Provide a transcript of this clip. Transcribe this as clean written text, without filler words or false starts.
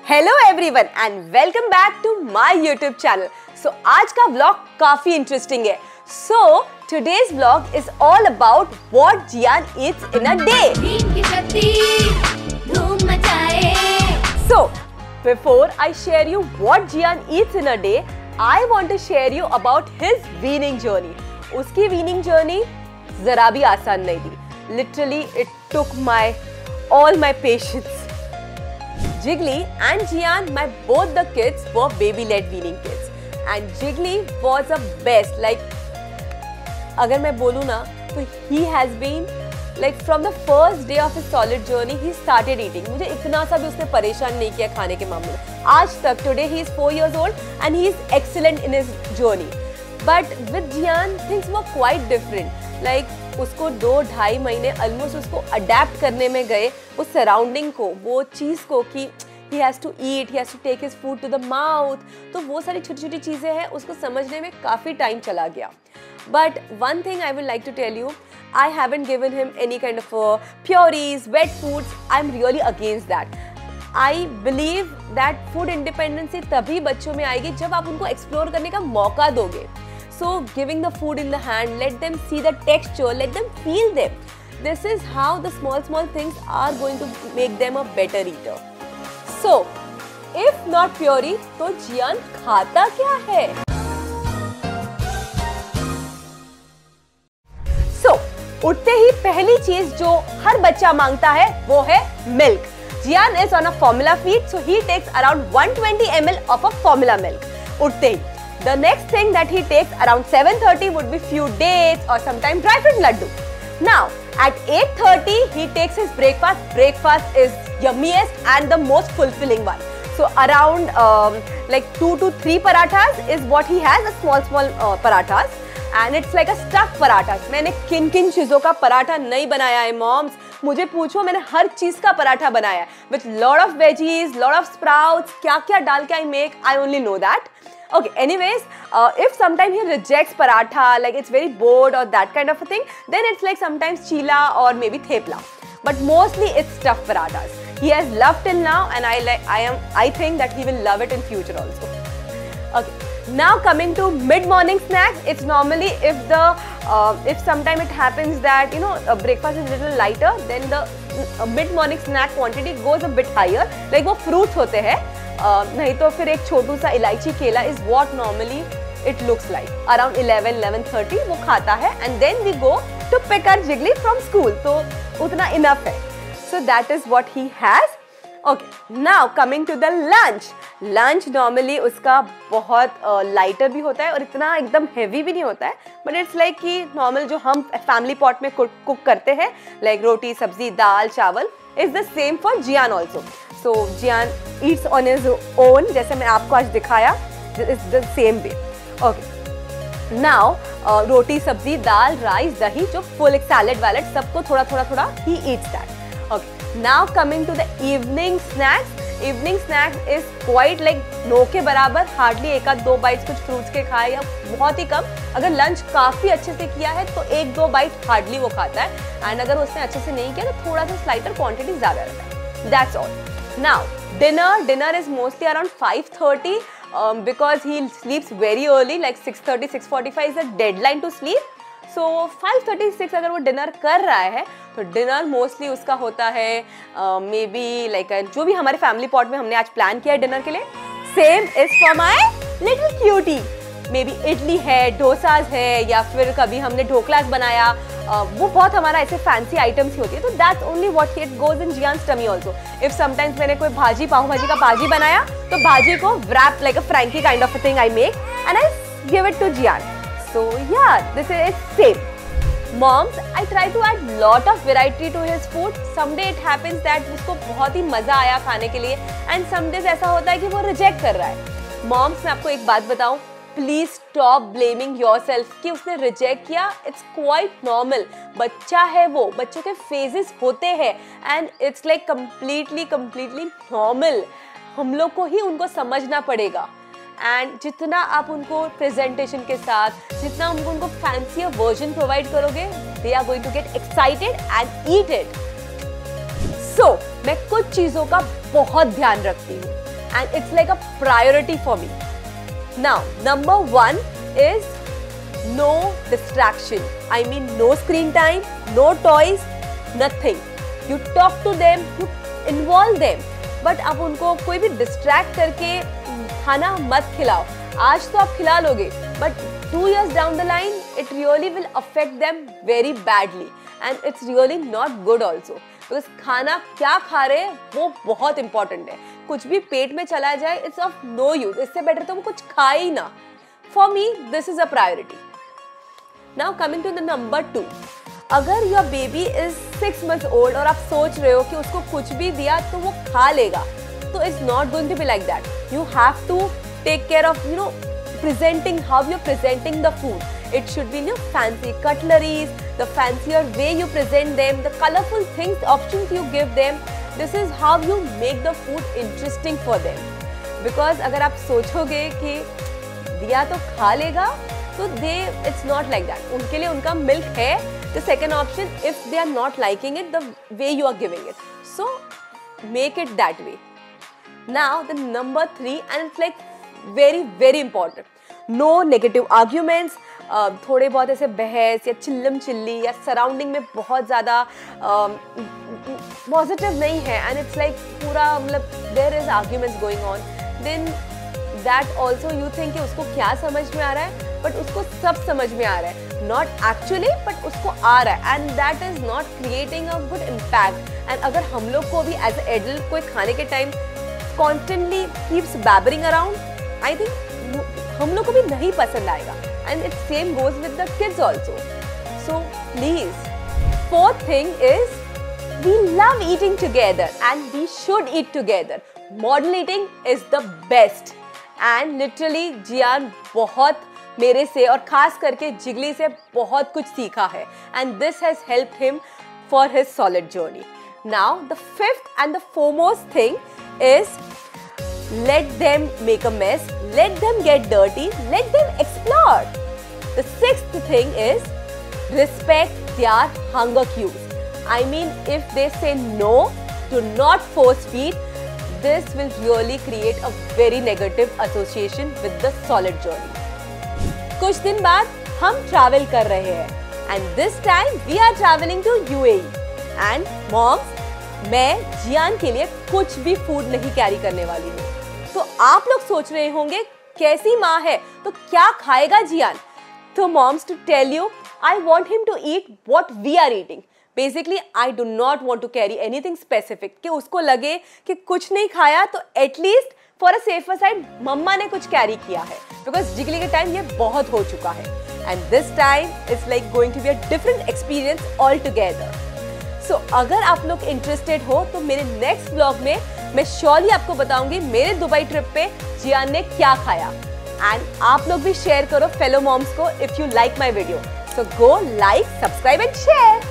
Hello everyone and welcome back to my YouTube channel. So आज का vlog काफी interesting है। So today's vlog is all about what Jiyan eats in a day. So before I share you what Jiyan eats in a day, I want to share you about his weaning journey. उसकी weaning journey जरा भी आसान नहीं थी। Literally it took all my patience. Jiggly and Jiyan, both the kids were baby-led weaning kids, and Jiggly was the best. Like, अगर मैं बोलूँ ना, तो he has been like from the first day of his solid journey, he started eating. मुझे इतना सा भी उसने परेशान नहीं किया खाने के मामले में। आज तक today he is 4 years old and he is excellent in his journey. But with Jiyan, things were quite different. Like उसको 2-2.5 महीने ऑलमोस्ट उसको अडेप्ट करने में गए, उस सराउंडिंग को, वो चीज़ को कि he has to eat, he has to take his food to the mouth. तो वो सारी छोटी छोटी चीज़ें हैं, उसको समझने में काफ़ी टाइम चला गया. But one thing I would like to tell you, I haven't given him any kind of purees, wet foods. I'm really against that. I believe that food independence तभी बच्चों में आएगी जब आप उनको एक्सप्लोर करने का मौका दोगे. So giving the food in the hand, let them see the texture, let them feel them. This is how the small things are going to make them a better eater. So, if not puree, तो जियान खाता क्या है? So, उठते ही पहली चीज जो हर बच्चा मांगता है वो है milk. Jiyan is on a formula feed, so he takes around 120 ml of a formula milk. उठते ही. The next thing that he takes around 7:30 would be few dates or sometimes dry fruit laddu. Now at 8:30 he takes his breakfast. Breakfast is yummiest and the most fulfilling one. So around like 2 to 3 parathas is what he has, a small parathas, and it's like a stuffed parathas. मैंने किन चीज़ों का पराठा नहीं बनाया है moms, मुझे पूछो, मैंने हर चीज़ का पराठा बनाया है with lot of veggies, lot of sprouts, क्या क्या डाल के I make, I only know that. Okay, anyways, if sometimes he rejects paratha, like it's very bored or that kind of a thing, then it's like sometimes chila or maybe thepla. But mostly it's stuffed parathas. He has loved till now, and I think that he will love it in future also. Okay, now coming to mid-morning snacks, it's normally if sometime it happens that breakfast is a little lighter, then the mid-morning snack quantity goes a bit higher. Like वो fruits होते हैं. नहीं तो फिर एक छोटू सा इलायची केला is what normally it looks like. Around 11:30 वो खाता है and then we go to pick our Jiggly from school. तो उतना enough है. So that is what he has. Okay, now coming to the lunch. Lunch normally उसका बहुत lighter भी होता है और इतना एकदम heavy भी नहीं होता है. But it's like कि normal जो हम family pot में cook करते हैं, like रोटी, सब्जी, दाल, चावल, is the same for Jiyan also. So Jiyan eats on his own, जैसे मैं आपको आज दिखाया, is the same way. Okay. Now रोटी, सब्जी, दाल, राइस, दही, जो full salad वालेट सबको थोड़ा he eats that. Okay. Now coming to the evening snacks. Evening snacks is quite like no के बराबर, hardly 1-2 bites कुछ fruits के खाए या बहुत ही कम. अगर lunch काफी अच्छे से किया है तो 1-2 bites hardly वो खाता है, and अगर उसने अच्छे से नहीं किया तो थोड़ा सा slighter quantity ज़्यादा रहता है. That's all. Now dinner is mostly around 5:30 because he sleeps very early, like 6:30, 6:45 is a deadline to sleep. So 5:36 अगर वो डिनर कर रहा है तो डिनर मोस्टली उसका होता है मे बी लाइक जो भी हमारे फैमिली पॉट में हमने आज प्लान किया है डिनर के लिए, same is for my little cutie. May be idli है, डोसाज है, या फिर कभी हमने ढोकलास बनाया, वो बहुत हमारा ऐसे फैंसी आइटम्स ही होती है. तो that's only what it goes in Jiyan's tummy also. If sometimes मैंने कोई भाजी, पाव भाजी का भाजी बनाया तो भाजी को wrap like a Frankie kind of a thing I make and I give it to Jiyan. So yeah, this is same. Moms, I try to add lot of variety to his food. Someday it happens that उसको बहुत ही मजा आया खाने के लिए, and some days ऐसा होता है कि वो रिजेक्ट कर रहा है. Moms, मैं आपको एक बात बताऊं, प्लीज स्टॉप ब्लेमिंग योरसेल्फ कि उसने रिजेक्ट किया. It's quite normal. बच्चा है वो, बच्चों के फेजेस होते हैं and it's like completely normal. हम लोग को ही उनको समझना पड़ेगा. एंड जितना आप उनको प्रेजेंटेशन के साथ, जितना उनको फैंसी वर्जन प्रोवाइड करोगे, they are going to get excited and eat it. So मैं कुछ चीज़ों का बहुत ध्यान रखती हूँ. and it's like a priority for me. Now, number 1 is no distraction. I mean no screen time, no toys, nothing. You talk to them, you involve them. But अब उनको कोई भी distract करके खाना मत खिलाओ. आज तो आप खिला लोगे, but 2 years down the line, it really will affect them very badly, and it's really not good also. Because खाना क्या खा रहे हैं वो बहुत important है. कुछ भी पेट में चला जाए, it's of no use. इससे better तो वो कुछ खाए ही ना. For me, this is a priority. Now coming to the number 2. अगर your baby is 6 months old और आप सोच रहे हो कि उसको कुछ भी दिया तो वो खा लेगा, तो it's not going to be like that. You have to take care of, presenting, how you're presenting the food. It should be fancy cutleries, the fancier way you present them, the colorful things, options you give them. This is how you make the food interesting for them. Because अगर आप सोचोगे कि दिया तो खा लेगा, तो it's not like that. उनके लिए उनका milk है. The second option, if they are not liking it, the way you are giving it. So make it that way. Now the number 3, and it's like very very important. No negative arguments. थोड़े बहुत ऐसे बहस या चिल्लम chilli या surrounding में बहुत ज़्यादा positive नहीं है, एंड इट्स लाइक पूरा मतलब there is arguments going on, then that also you think कि उसको क्या समझ में आ रहा है, बट उसको सब समझ में आ रहा है, नॉट एक्चुअली बट उसको आ रहा है, and that is not creating a good impact. And अगर हम लोग को भी एज ए एडल्ट कोई खाने के time constantly keeps blabbering around, I think हम लोग को भी नहीं पसंद आएगा. And it same goes with the kids also. So please. 4th thing is we love eating together and we should eat together. Model eating is the best. And literally जियान बहुत मेरे से और खास करके जिगली से बहुत कुछ सीखा है. And this has helped him for his solid journey. Now the 5th and the foremost thing is let them make a mess, let them get dirty, let them explore. The 6th thing is respect their hunger cues. I mean, if they say no, do not force feed. This will really create a very negative association with the solid journey. कुछ दिन बाद हम travel कर रहे हैं, and this time we are traveling to UAE. And moms, मैं जियान के लिए कुछ भी food नहीं carry करने वाली हूँ. तो आप लोग सोच रहे होंगे कैसी माँ है तो क्या खाएगा जियान? तो moms, to tell you, I want him to eat what we are eating. Basically, I do not want to carry anything specific कि उसको लगे कि कुछ नहीं खाया तो at least for a safer side मम्मा ने कुछ कैरी किया है, because जिगली के टाइम ये बहुत हो चुका है, and this time it's like going to be a different experience altogether. So अगर आप लोग इंटरेस्टेड हो तो मेरे नेक्स्ट व्लॉग में मैं श्योरली आपको बताऊंगी मेरे दुबई ट्रिप पे जियान ने क्या खाया. एंड आप लोग भी शेयर करो फेलो मॉम्स को if you like my video. So go like, subscribe and share.